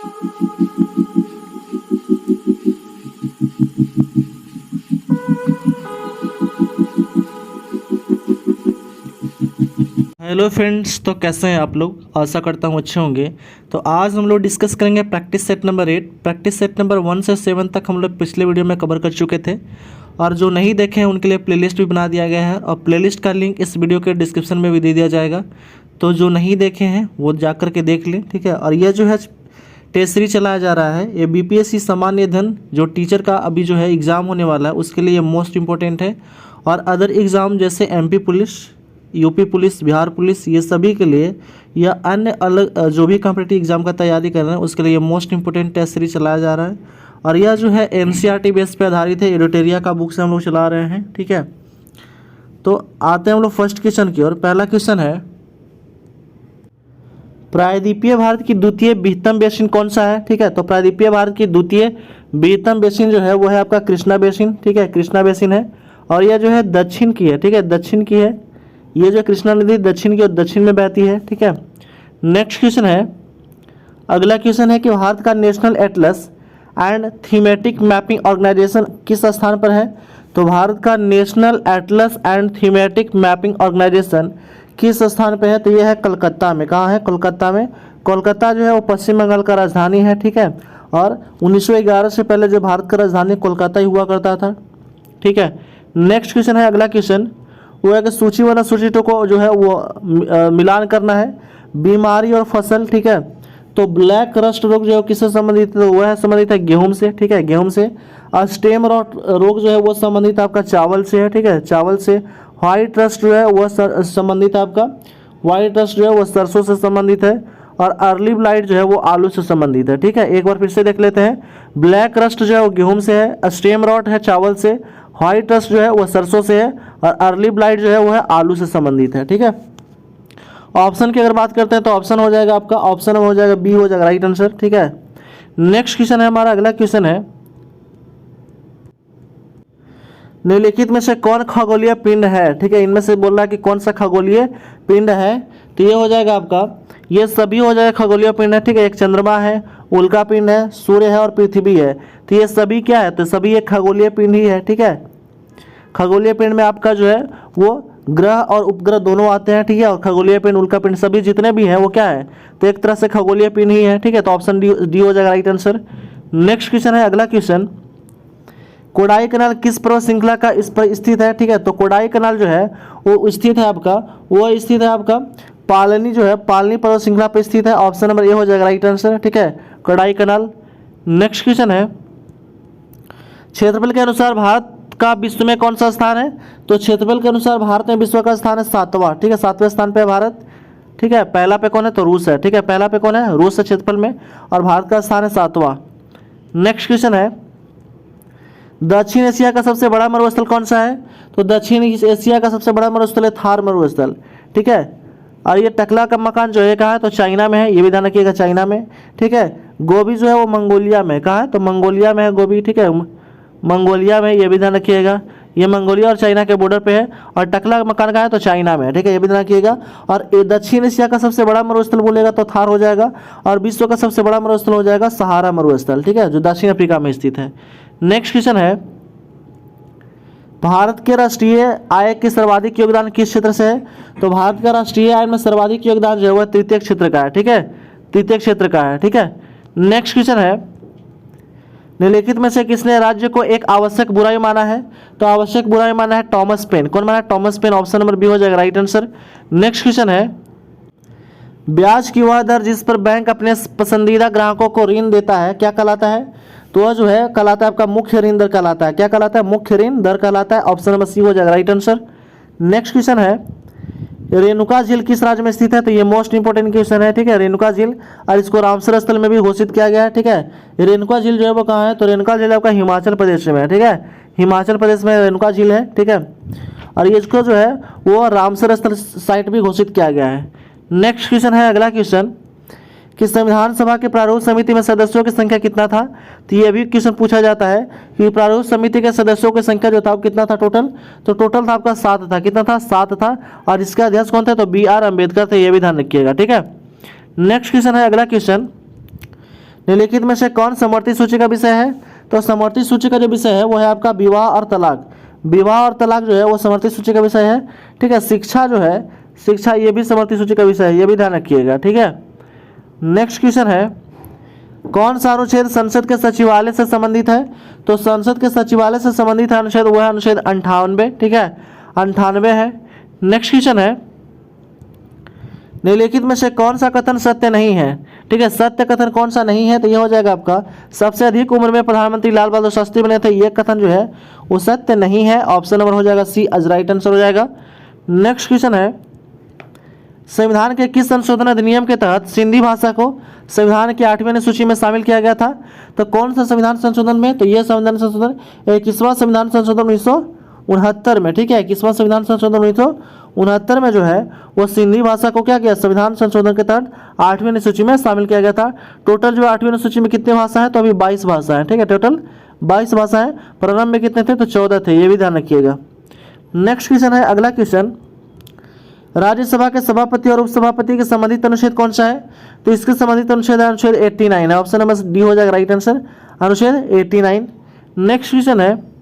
Hello friends, तो कैसे हैं आप लोग। आशा करता हूँ अच्छे होंगे। तो आज हम लोग डिस्कस करेंगे practice set number 8। Practice set number 1 से 7 तक हम लोग पिछले वीडियो में कवर कर चुके थे, और जो नहीं देखे हैं उनके लिए प्लेलिस्ट भी बना दिया गया है, और प्लेलिस्ट का लिंक इस वीडियो के डिस्क्रिप्शन में भी दे दिया जाएगा। तो जो नहीं देखे हैं वो जा कर के देख लें, ठीक है। और यह जो है टेस्ट सीरीज चलाया जा रहा है, ये बीपीएससी सामान्य धन जो टीचर का अभी जो है एग्ज़ाम होने वाला है उसके लिए मोस्ट इम्पोर्टेंट है। और अदर एग्ज़ाम जैसे MP police, UP police, Bihar police, ये सभी के लिए या अन्य अलग जो भी कॉम्पिटिटिव एग्ज़ाम का तैयारी कर रहे हैं उसके लिए मोस्ट इंपॉर्टेंट टेस्ट सीरीज चलाया जा रहा है। और यह जो है एनसीईआरटी बेस पे आधारित है, एडिटोरिया का बुक से हम लोग चला रहे हैं, ठीक है। तो आते हैं हम लोग फर्स्ट क्वेश्चन की ओर। पहला क्वेश्चन है, प्रायद्वीपीय भारत की द्वितीय बृहत्तम बेसिन कौन सा है, ठीक है। तो प्रायद्वीपीय भारत की द्वितीय बृहत्तम बेसिन जो है वो है आपका कृष्णा बेसिन, ठीक है, कृष्णा बेसिन है। और यह जो है दक्षिण की है, ठीक है, दक्षिण की है। ये जो कृष्णा नदी दक्षिण की और दक्षिण में बहती है, ठीक है। नेक्स्ट क्वेश्चन है, अगला क्वेश्चन है कि भारत का national atlas and thematic mapping organisation किस स्थान पर है। तो भारत का national atlas and thematic mapping organisation किस स्थान पर है। तो यह है कलकत्ता में। कहाँ है? कोलकाता में। कोलकाता जो है वो पश्चिम बंगाल का राजधानी है, ठीक है। और 1911 से पहले जो भारत का राजधानी कोलकाता ही हुआ करता था, ठीक है। नेक्स्ट क्वेश्चन है, अगला क्वेश्चन वो है कि सूची वन और सूची 2 को जो है वो मिलान करना है, बीमारी और फसल, ठीक है। तो ब्लैक रस्ट रोग जो है किससे संबंधित है, तो वह है संबंधित है गेहूं से, ठीक है, गेहूं से। और स्टेम रॉट रोग जो है वो संबंधित आपका चावल से है, ठीक है, चावल से। व्हाइट रस्ट जो है वह संबंधित है आपका, व्हाइट रस्ट जो है वो सरसों से संबंधित है। और अर्ली ब्लाइट जो है वो आलू से संबंधित है, ठीक है। एक बार फिर से देख लेते हैं, ब्लैक रस्ट जो है वो गेहूं से है, स्टेम रॉट है चावल से, व्हाइट रस्ट जो है वह सरसों से है, और अर्ली ब्लाइट जो है वो है आलू से संबंधित है, ठीक है। ऑप्शन की अगर बात करते हैं तो ऑप्शन हो जाएगा आपका, ऑप्शन हो जाएगा बी हो जाएगा राइट आंसर, ठीक है। नेक्स्ट क्वेश्चन है हमारा, अगला क्वेश्चन है, निम्नलिखित में से कौन खगोलीय पिंड है, ठीक है। इनमें से बोल रहा है कि कौन सा खगोलीय पिंड है। तो ये हो जाएगा आपका, ये सभी हो जाएगा खगोलीय पिंड है, ठीक है। एक चंद्रमा है, उल्का पिंड है, सूर्य है और पृथ्वी है। तो ये सभी क्या है, तो सभी एक खगोलीय पिंड ही है, ठीक है। खगोलीय पिंड में आपका जो है वो ग्रह और उपग्रह दोनों आते हैं, ठीक है। और खगोलीय पिंड, उल्का पिंड सभी जितने भी हैं वो क्या है, तो एक तरह से खगोलीय पिंड ही है, ठीक है। तो ऑप्शन डी हो जाएगा राइट आंसर। नेक्स्ट क्वेश्चन है, अगला क्वेश्चन, कोडाई कनाल किस पर्वत श्रृंखला का इस पर स्थित है, ठीक है। तो कोडाई कनाल जो है वो स्थित है आपका, वो स्थित है आपका पालनी जो है, पालनी पर्वत श्रृंखला पर स्थित है। ऑप्शन नंबर ए हो जाएगा राइट आंसर, ठीक है, कोडाई कनाल। नेक्स्ट क्वेश्चन है, क्षेत्रफल के अनुसार भारत का विश्व में कौन सा स्थान है। तो क्षेत्रफल के अनुसार भारत में विश्व का स्थान है 7वां, ठीक है, 7वें स्थान पे है भारत, ठीक है। पहला पे कौन है, तो रूस है, ठीक है, पहला पे कौन है, रूस है क्षेत्रफल में, और भारत का स्थान है 7वां। नेक्स्ट क्वेश्चन है, दक्षिण एशिया का सबसे बड़ा मरुस्थल कौन सा है। तो दक्षिण एशिया का सबसे बड़ा मरुस्थल है थार मरुस्थल, ठीक है। और ये टकला का मकान जो है कहाँ है, तो चाइना में है, ये भी ध्यान रखिएगा, चाइना में, ठीक है। गोबी जो है वो मंगोलिया में, कहाँ है, तो मंगोलिया में है गोबी, ठीक है, मंगोलिया में, ये भी ध्यान रखिएगा, ये मंगोलिया और चाइना के बॉर्डर पे है। और टकला मकान कहाँ है, तो चाइना में है, ठीक है, ये भी ध्यान रखिएगा। और दक्षिण एशिया का सबसे बड़ा मरुस्थल बोलेगा तो थार हो जाएगा, और विश्व का सबसे बड़ा मरुस्थल हो जाएगा सहारा मरुस्थल, ठीक है, जो दक्षिण अफ्रीका में स्थित है। नेक्स्ट क्वेश्चन है, भारत के राष्ट्रीय आय के सर्वाधिक योगदान किस क्षेत्र से है। तो भारत का राष्ट्रीय आय में सर्वाधिक योगदान जो है वह तृतीय क्षेत्र का है, ठीक है, तृतीय क्षेत्र का है, ठीक है। नेक्स्ट क्वेश्चन है, निम्नलिखित में से किसने राज्य को एक आवश्यक बुराई माना है। तो आवश्यक बुराई माना है टॉमस पेन। कौन माना है, Thomas Paine. Option number B हो जाएगा राइट आंसर। नेक्स्ट क्वेश्चन है, ब्याज की वह दर जिस पर बैंक अपने पसंदीदा ग्राहकों को ऋण देता है क्या कहलाता है। तो वह जो है कहलाता है आपका मुख्य ऋण दर कहलाता है। क्या कहलाता है, मुख्य ऋण दर कहलाता है। ऑप्शन नंबर सी हो जाएगा राइट आंसर। नेक्स्ट क्वेश्चन है, रेणुका झील किस राज्य में स्थित है। तो ये मोस्ट इंपोर्टेंट क्वेश्चन है, ठीक है, रेणुका झील, और इसको रामसर स्थल में भी घोषित किया गया है, ठीक है। रेणुका झील जो है वो कहाँ है, तो रेणुका झील आपका हिमाचल प्रदेश में है, ठीक है, हिमाचल प्रदेश में रेणुका झील है, ठीक है। और ये इसको जो है वो रामसर स्थल साइट भी घोषित किया गया है। नेक्स्ट क्वेश्चन है, अगला क्वेश्चन, कि संविधान सभा के प्रारूप समिति में सदस्यों की संख्या कितना था। तो ये भी क्वेश्चन पूछा जाता है कि प्रारूप समिति के सदस्यों की संख्या जो था वो कितना था टोटल। तो टोटल था आपका 7 था। कितना था, 7 था। और इसके अध्यक्ष कौन थे, तो बी आर अम्बेडकर थे, ये भी ध्यान रखिएगा, ठीक है। नेक्स्ट क्वेश्चन है, अगला क्वेश्चन, निम्नलिखित में से कौन समवर्ती सूची का विषय है? तो समवर्ती सूची का जो विषय है वो है आपका विवाह और तलाक। विवाह और तलाक जो है वो समवर्ती सूची का विषय है। ठीक है, शिक्षा जो है, शिक्षा ये भी समवर्ती सूची का विषय है, ये भी ध्यान रखिएगा। ठीक है, नेक्स्ट क्वेश्चन है, कौन सा अनुच्छेद संसद के सचिवालय से संबंधित है? तो संसद के सचिवालय से संबंधित है अनुच्छेद वो है अनुच्छेद 98। ठीक है, 98 है। नेक्स्ट क्वेश्चन है, निम्नलिखित में से कौन सा कथन सत्य नहीं है? ठीक है, सत्य कथन कौन सा नहीं है? तो यह हो जाएगा आपका सबसे अधिक उम्र में प्रधानमंत्री लाल बहादुर शास्त्री बने थे, ये कथन जो है वो सत्य नहीं है। ऑप्शन नंबर हो जाएगा सी आज राइट आंसर हो जाएगा। नेक्स्ट क्वेश्चन है, संविधान के किस संशोधन अधिनियम के तहत सिंधी भाषा को संविधान की 8वीं अनुसूची में शामिल किया गया था? तो कौन सा संविधान संशोधन में? तो यह संविधान संशोधन 21वां संविधान संशोधन 1969 में। ठीक है, 21वां संविधान संशोधन 1969 में जो है वो सिंधी भाषा को क्या किया? संविधान संशोधन के तहत 8वीं अनुसूची में शामिल किया गया था। टोटल जो 8वीं अनुसूची में कितने भाषा है? तो अभी 22 भाषा है। ठीक है, टोटल 22 भाषा है। प्रारंभ में कितने थे? तो 14 थे, ये भी ध्यान रखिएगा। नेक्स्ट क्वेश्चन है, अगला क्वेश्चन, राज्यसभा के सभापति और उपसभापति के संबंधित अनुच्छेद कौन सा है? तो इसके संबंधित अनुच्छेद है अनुच्छेद 89 है। ऑप्शन नंबर डी हो जाएगा राइट आंसर, अनुच्छेद 89। नेक्स्ट क्वेश्चन है,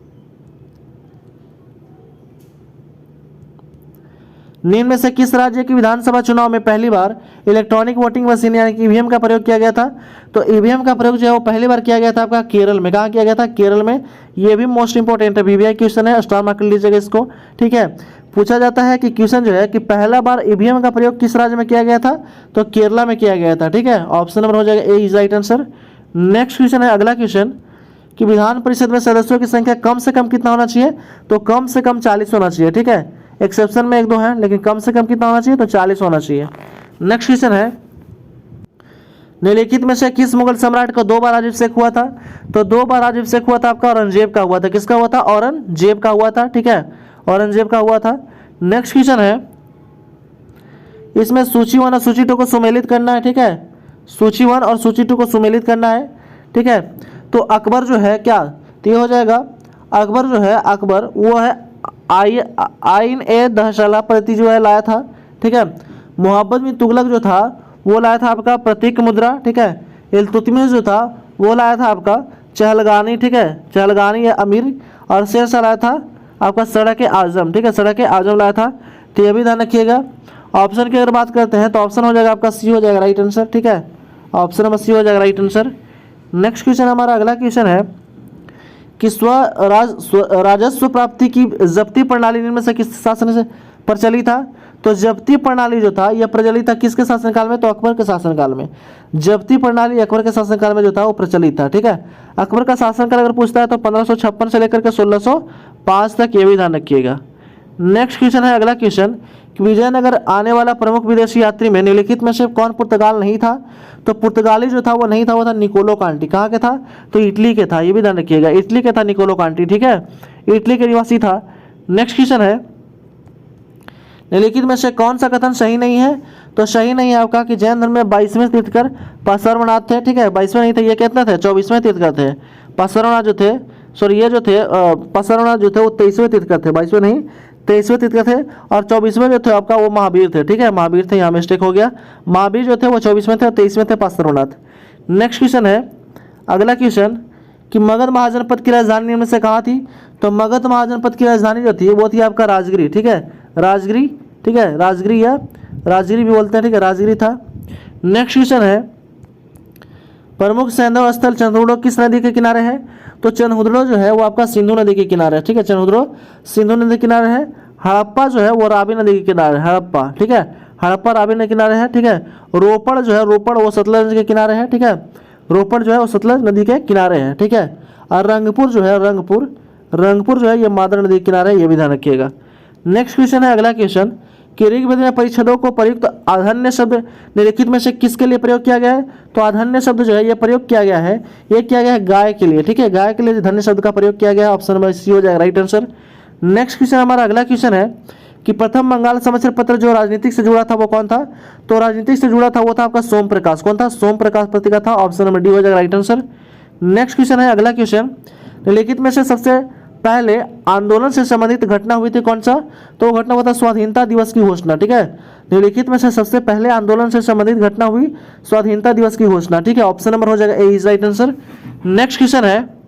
निम्न में से किस राज्य की विधानसभा चुनाव में पहली बार इलेक्ट्रॉनिक वोटिंग मशीन यानी कि ईवीएम का प्रयोग किया गया था? तो ईवीएम का प्रयोग जो है वो पहली बार किया गया था आपका केरल में। कहाँ किया गया था? केरल में। ये भी मोस्ट इंपॉर्टेंट है, वीवीआई क्वेश्चन है, स्टार मार्क कर लीजिएगा इसको। ठीक है, पूछा जाता है कि क्वेश्चन जो है कि पहला बार ईवीएम का प्रयोग किस राज्य में किया गया था? तो केरला में किया गया था। ठीक है, ऑप्शन नंबर हो जाएगा A is right answer. Next question है, अगला क्वेश्चन, कि विधान परिषद में सदस्यों की संख्या कम से कम कितना होना चाहिए? तो कम से कम 40 होना चाहिए। ठीक है, एक्सेप्शन में 1-2 हैं, लेकिन कम से कम कितना होना चाहिए? तो 40 होना चाहिए। नेक्स्ट क्वेश्चन है, निम्नलिखित में से किस मुगल सम्राट को 2 बार राज्याभिषेक हुआ था? तो 2 बार राज्याभिषेक हुआ था आपका औरंगजेब का हुआ था। किसका हुआ था? औरंगजेब का हुआ था। ठीक है, औरंगजेब का हुआ था। नेक्स्ट क्वेश्चन है, इसमें सूची 1 और सूची 2 को सुमेलित करना है। ठीक है, सूची 1 और सूची 2 को सुमेलित करना है। ठीक है, तो अकबर जो है क्या? तो ये हो जाएगा अकबर जो है, अकबर वो है आइन ए दहशाला प्रति जो है लाया था। ठीक है, मोहम्मद बिन तुगलक जो था वो लाया था आपका प्रतीक मुद्रा। ठीक है, इल्तुतमिश जो था वो लाया था आपका चहलगानी। ठीक है, चहलगानी या अमीर, और शेरशाह लाया था आपका सड़क आजम। ठीक है, सड़क आजम लाया था। तो ये भी ध्यान रखिएगा। ऑप्शन की अगर बात करते हैं तो ऑप्शन हो जाएगा आपका सी हो जाएगा राइट आंसर। ठीक है, ऑप्शन नंबर सी हो जाएगा राइट आंसर। नेक्स्ट क्वेश्चन हमारा अगला क्वेश्चन है कि राजस्व प्राप्ति की जब्ती प्रणाली इनमें से किस शासन से प्रचलित था? तो जब्ती प्रणाली जो था यह प्रचलित था किसके शासनकाल में? तो अकबर के शासनकाल में। जब्ती प्रणाली अकबर के शासनकाल में जो था वो प्रचलित था। ठीक है, अकबर का शासनकाल अगर पूछता है तो 1556 से लेकर के 1605 तक, ये भी ध्यान रखिएगा। नेक्स्ट क्वेश्चन है अगला क्वेश्चन, कि विजयनगर आने वाला प्रमुख विदेशी यात्री में निम्नलिखित में से कौन पुर्तगाल नहीं था? तो पुर्तगाली जो था वो नहीं था, वो था निकोलो कांटी। कहाँ के था? तो इटली के था, ये भी ध्यान रखिएगा, इटली के था निकोलो कांटी। ठीक है, इटली के निवासी था। नेक्स्ट क्वेश्चन है, निम्नलिखित में से कौन सा कथन सही नहीं है? तो सही नहीं है आपका कि जैन धर्म में 22वें तीर्थकर पार्श्वनाथ थे। ठीक है, 22वें नहीं थे, ये कितने थे? 24वें तीर्थकर थे। पार्श्वनाथ जो थे, सॉरी ये जो थे पार्श्वनाथ जो थे वो 23वें तीर्थकर थे, 22वें नहीं 23वें तीर्थकर थे। और 24वें जो थे आपका वो महावीर थे। ठीक है, महावीर थे, यहाँ मिस्टेक हो गया। महावीर जो थे वो 24वें थे और 23वें थे पार्श्वनाथ। नेक्स्ट क्वेश्चन है अगला क्वेश्चन, कि मगध महाजनपद की राजधानी निम्न में से कहाँ थी? तो मगध महाजनपद की राजधानी जो थी वो थी आपका राजगिरी। ठीक है, राजगिरी। ठीक है, राजगिरी या राजगिरी भी बोलते हैं। ठीक है, राजगिरी था। नेक्स्ट क्वेश्चन है, प्रमुख सैंधव स्थल चंद्रहुडो किस नदी के किनारे है? तो चंद्रहुडो जो है वो आपका सिंधु नदी के किनारे है। ठीक है, चंद्रहुडो सिंधु नदी के किनारे है। हड़प्पा जो है वो रावी नदी के किनारे है, हड़प्पा। ठीक है, हड़प्पा रावी नदी के किनारे है। ठीक है, रोपड़ जो है, रोपड़ वो सतलज नदी के किनारे है। ठीक है, रोपड़ जो है वो सतलज नदी के किनारे है। ठीक है, और रंगपुर जो है, रंगपुर जो है ये मादर नदी के किनारे है, ये भी ध्यान रखिएगा। नेक्स्ट क्वेश्चन है अगला क्वेश्चन, कि ऋग्वेद में परिच्छेदों को प्रयुक्त आधन्य शब्द निम्नलिखित में से किसके लिए प्रयोग किया गया है? तो आधन्य शब्द जो है ये प्रयोग किया गया है, ये किया गया है गाय के लिए। ठीक है, गाय के लिए धन्य शब्द का प्रयोग किया गया है। ऑप्शन नंबर सी हो जाएगा राइट आंसर। नेक्स्ट क्वेश्चन हमारा अगला क्वेश्चन है, कि प्रथम बंगाल समाचार पत्र जो राजनीतिक से जुड़ा था वो कौन था? तो राजनीतिक से जुड़ा था वो था आपका सोम प्रकाश। कौन था? सोम प्रकाश पत्रिका था। ऑप्शन नंबर डी हो जाएगा राइट आंसर। नेक्स्ट क्वेश्चन है अगला क्वेश्चन, निम्नलिखित में से सबसे पहले आंदोलन से संबंधित घटना हुई थी कौन सा? तो वो घटना हुआ था स्वाधीनता दिवस की घोषणा। ठीक है, निम्नलिखित में से सबसे पहले आंदोलन से संबंधित घटना हुई स्वाधीनता दिवस की घोषणा। ठीक है, ऑप्शन नंबर हो जाएगा A is right answer. Next question है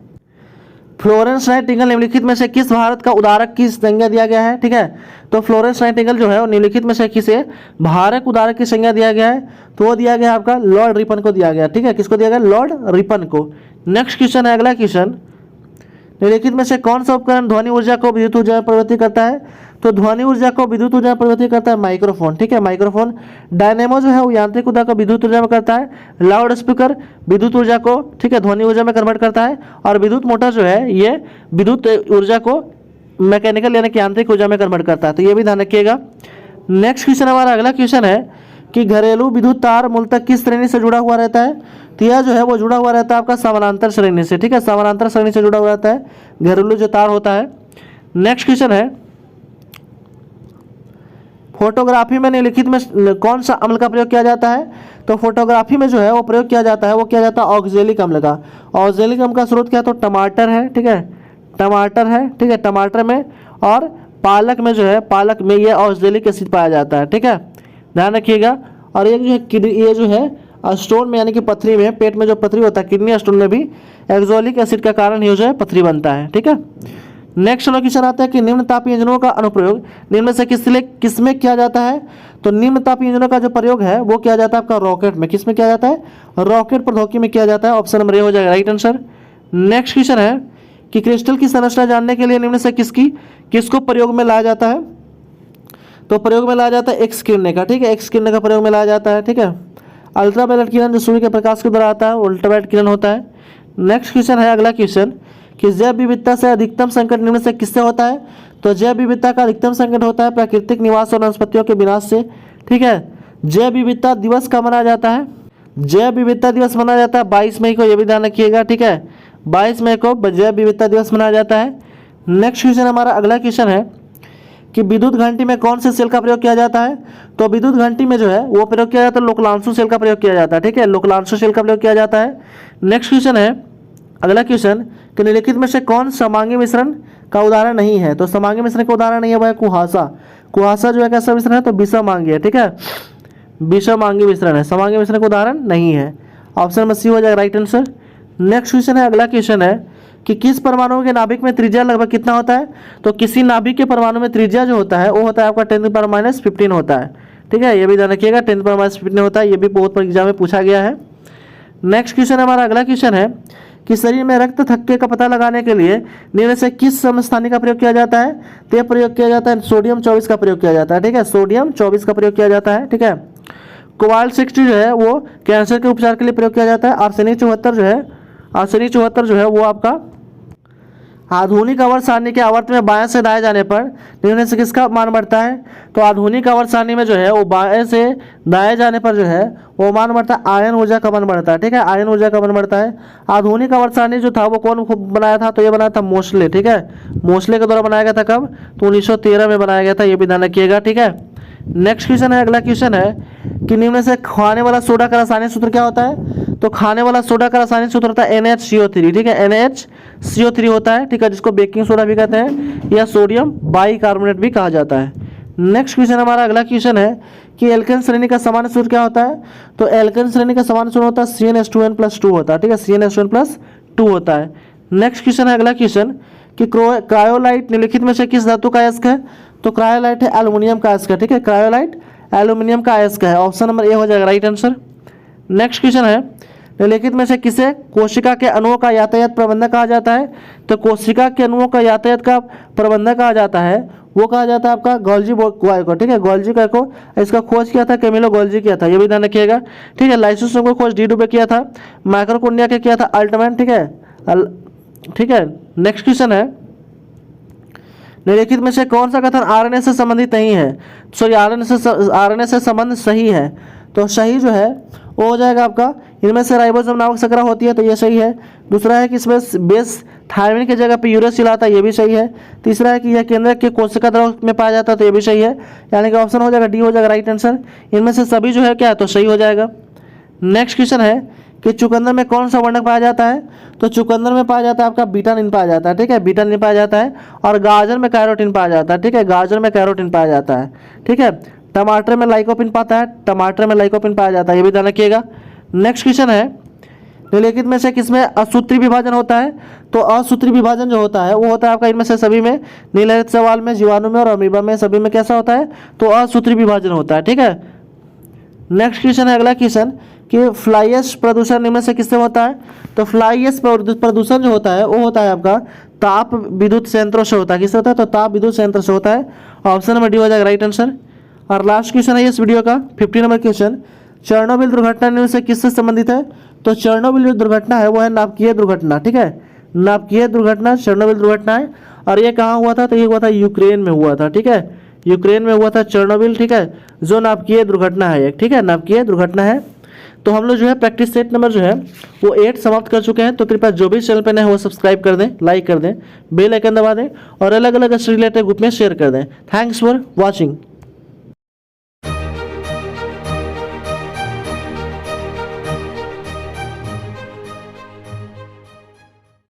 फ्लोरेंस नाइटिंगेल निम्नलिखित में से किस भारत का उदारक की संज्ञा दिया गया है। ठीक है, तो फ्लोरेंस नाइटिंगेल जो है वो निम्नलिखित में से किसे भारत उदारक की संज्ञा दिया गया है, तो वो दिया गया आपका लॉर्ड रिपन को दिया गया। ठीक है, किसको दिया गया, लॉर्ड रिपन को। नेक्स्ट क्वेश्चन है अगला क्वेश्चन, निम्नलिखित में से कौन सा उपकरण ध्वनि ऊर्जा को विद्युत ऊर्जा में परिवर्तित करता है, तो ध्वनि ऊर्जा को विद्युत ऊर्जा में परिवर्तित करता है माइक्रोफोन। ठीक है, माइक्रोफोन। डायनेमो जो है वो यांत्रिक ऊर्जा को विद्युत ऊर्जा में करता है। लाउड स्पीकर विद्युत ऊर्जा को, ठीक है, ध्वनि ऊर्जा में कन्वर्ट करता है। और विद्युत मोटर जो है ये विद्युत ऊर्जा को मैकेनिकल यानी कि यांत्रिक ऊर्जा में कन्वर्ट करता है, तो ये भी ध्यान रखिएगा। नेक्स्ट क्वेश्चन हमारा अगला क्वेश्चन है कि घरेलू विद्युत तार मूलतः किस श्रेणी से जुड़ा हुआ रहता है, तो यह जो है वो जुड़ा हुआ रहता है आपका समानांतर श्रेणी से। ठीक है, समानांतर श्रेणी से जुड़ा हुआ रहता है घरेलू जो तार होता है। नेक्स्ट क्वेश्चन है फोटोग्राफी में निम्नलिखित में कौन सा अम्ल का प्रयोग किया जाता है, तो फोटोग्राफी में जो है वो प्रयोग किया जाता है, वो किया जाता है ऑक्जेलिक अम्ल का। ऑक्जेलिक अम्ल का स्रोत क्या है, तो टमाटर है। ठीक है, टमाटर है। ठीक है, टमाटर में और पालक में जो है, पालक में ये ऑक्जेलिक एसिड पाया जाता है। ठीक है, ध्यान रखिएगा। और ये जो है स्टोन में यानी कि पथरी में, पेट में जो पथरी होता है किडनी स्टोन में भी एक्जोलिक एसिड का कारण ही जो है पथरी बनता है। ठीक है, नेक्स्ट क्वेश्चन आता है कि निम्न तापीय इंजनों का अनुप्रयोग निम्न में से किसमें किया जाता है, तो निम्न तापीय इंजनों का जो प्रयोग है वो किया जाता है आपका रॉकेट में। किसमें किया जाता है, रॉकेट प्रौद्योगिकी में किया जाता है। ऑप्शन नंबर ए हो जाएगा राइट आंसर। नेक्स्ट क्वेश्चन है कि क्रिस्टल की संरचना जानने के लिए निम्न से किसको प्रयोग में लाया जाता है, तो प्रयोग में लाया जाता है एक्स किरण का। ठीक है, एक्स किरण का प्रयोग में लाया जाता है। ठीक है, अल्ट्रावायलेट किरण जो सूर्य के प्रकाश के द्वारा आता है अल्ट्रावायलेट किरण होता है। नेक्स्ट क्वेश्चन है अगला क्वेश्चन कि जैव विविधता से अधिकतम संकट निम्न से किससे होता है, तो जैव विविधता का अधिकतम संकट होता है प्राकृतिक निवास और वनस्पतियों के विनाश से। ठीक है, जैव विविधता दिवस कब मनाया जाता है, जैव विविधता दिवस मनाया जाता है 22 मई को, ये भी ध्यान रखिएगा। ठीक है, 22 मई को जैव विविधता दिवस मनाया जाता है। नेक्स्ट क्वेश्चन हमारा अगला क्वेश्चन है कि विद्युत घंटी में कौन से सेल का प्रयोग किया जाता है, तो विद्युत घंटी में जो है वो प्रयोग किया जाता है लोकलांशु सेल का प्रयोग किया जाता है। ठीक है, लोकलांशु सेल का प्रयोग किया जाता है। नेक्स्ट क्वेश्चन है अगला क्वेश्चन कि निम्नलिखित में से कौन समांगी मिश्रण का उदाहरण नहीं है, तो समांगी मिश्रण का उदाहरण नहीं है वह है कुहासा। कुहासा जो है कैसा मिश्रण है, तो विषमांगी है। ठीक है, विषमांगी मिश्रण है, समांगी मिश्रण का उदाहरण नहीं है। ऑप्शन नंबर सी हो जाएगा राइट आंसर। नेक्स्ट क्वेश्चन है अगला क्वेश्चन है कि किस परमाणु के नाभिक में त्रिज्या लगभग कितना होता है, तो किसी नाभिक के परमाणु में त्रिज्या जो होता है वो होता है आपका 10⁻⁻15 होता है। ठीक है, ये भी ध्यान रखिएगा 10⁻⁻15 होता है, ये भी बहुत बार एग्जाम में पूछा गया है। नेक्स्ट क्वेश्चन हमारा अगला क्वेश्चन है कि शरीर में रक्त थक्के का पता लगाने के लिए निम्न से किस समस्थानिक का प्रयोग किया जाता है, तो प्रयोग किया जाता है सोडियम 24 का प्रयोग किया जाता है। ठीक है, सोडियम 24 का प्रयोग किया जाता है। ठीक है, कोबाल्ट 60 जो है वो कैंसर के उपचार के लिए प्रयोग किया जाता है। आर्सेनिक 74 जो है वो आपका आधुनिक आवर्त सारणी के आवर्त में बाएं से दाएं जाने पर निम्न से किसका मान बढ़ता है, तो आधुनिक आवर्त सारणी में जो है वो बाएं से दाएं जाने पर जो है वो मान बढ़ता है आयन ऊर्जा का मान बढ़ता है। ठीक है, आयन ऊर्जा का मान बढ़ता है। आधुनिक आवर्त सारणी जो था वो कौन बनाया था, तो ये बनाया था मोस्ले। ठीक है, मोस्ले के द्वारा बनाया गया था कब, तो 1913 में बनाया गया था, ये भी ध्यान रखिएगा। ठीक है, नेक्स्ट क्वेश्चन है अगला क्वेश्चन है कि निम्न से खाने वाला सोडा का रासायनिक सूत्र क्या होता है, तो खाने वाला सोडा का रासायनिक सूत्र होता है NaCO3। ठीक है, NaCO3 होता है। ठीक है, जिसको बेकिंग सोडा भी कहते हैं या सोडियम बाइकार्बोनेट भी कहा जाता है। नेक्स्ट क्वेश्चन हमारा अगला क्वेश्चन है कि एल्केन श्रेणी का सामान्य सूत्र क्या होता है, तो एल्केन श्रेणी का सामान्य सूत्र होता है CnH2n+2 होता है। ठीक है, CnH2n+2 होता है। नेक्स्ट क्वेश्चन है अगला क्वेश्चन कि क्रायोलाइट निम्नलिखित में से किस धातु का अयस्क है, तो क्रायोलाइट है एल्युमिनियम का अयस्क है। ठीक है, क्रायोलाइट एल्युमिनियम का अयस्क है। ऑप्शन नंबर ए हो जाएगा राइट आंसर। नेक्स्ट क्वेश्चन है निम्नलिखित में से किसे कोशिका के अणुओं का यातायात प्रबंधक कहा जाता है, तो कोशिका के अणुओं का यातायात का प्रबंधक कहा जाता है, वो कहा जाता है आपका गोल्जी को। ठीक है, गोल्जी को इसका खोज किया था कैमिलो गोल्जी किया था, ये भी ध्यान रखिएगा। ठीक है, लाइसोसोम को खोज डी डुबे किया था, माइक्रोकोंडिया के किया था अल्टमैन। ठीक है, ठीक है। नेक्स्ट क्वेश्चन है निम्नलिखित में से कौन सा कथन आरएनए से संबंधित नहीं है, सॉरी आरएनए से संबंध सही है, तो सही जो है वो हो जाएगा आपका इनमें से राइबोसोम नामक शर्करा होती है, तो ये सही है। दूसरा है कि इसमें बेस थायमिन की जगह पे यूरेसिल आता है, ये भी सही है। तीसरा है कि यह केंद्रक के कोशिका द्रव में पाया जाता है, तो ये भी सही है। यानी कि ऑप्शन हो जाएगा डी हो जाएगा राइट आंसर। इनमें से सभी जो है क्या है, तो सही हो जाएगा। नेक्स्ट क्वेश्चन है कि चुकंदर में कौन सा वर्णक पाया जाता है, तो चुकंदर में पाया जाता है आपका बीटानिन पाया जाता है। ठीक है, बीटानिन पाया जाता है। और गाजर में कैरोटीन पाया जाता है। ठीक है, गाजर में कैरोटीन पाया जाता है। ठीक है, टमाटर में लाइकोपिन पाता है, टमाटर में लाइकोपिन पाया जाता है, ये भी ध्यान रखिएगा। नेक्स्ट क्वेश्चन है निम्नलिखित में से किसमें असूत्री विभाजन होता है? तो असूत्री विभाजन जो होता है वो होता है आपका इनमें से सभी में, निम्नलिखित सवाल में, जीवाणु में और अमीबा में, सभी में कैसा होता है? तो असूत्री विभाजन होता है, ठीक है। नेक्स्ट क्वेश्चन है, अगला क्वेश्चन कि फ्लाई ऐश प्रदूषण निम्न से किससे होता है? तो फ्लाई ऐश प्रदूषण जो होता है वो होता है आपका ताप विद्युत संयंत्रों से होता है। किससे होता है? तो ताप विद्युत संयंत्र से होता है। ऑप्शन नंबर डी हो जाएगा राइट आंसर। और लास्ट क्वेश्चन है इस वीडियो का 50 नंबर क्वेश्चन, चेरनोबिल दुर्घटना निम्न से किससे संबंधित है? तो चेरनोबिल जो दुर्घटना है वो है नाभिकीय दुर्घटना, ठीक है। नाभिकीय दुर्घटना चेरनोबिल दुर्घटना है। और ये कहाँ हुआ था? तो ये हुआ था यूक्रेन में हुआ था, ठीक है। यूक्रेन में हुआ था चेरनोबिल, ठीक है, जो नाभिकीय दुर्घटना है एक, ठीक है, नाभिकीय दुर्घटना है। तो हम लोग जो है प्रैक्टिस सेट नंबर जो है वो 8 समाप्त कर चुके हैं। तो कृपया जो भी चैनल पे नए हैं वो सब्सक्राइब कर दें, लाइक कर दें, बेल आइकन दबा दें और अलग अलग रिलेटेड ग्रुप में शेयर कर दें। Thanks for watching.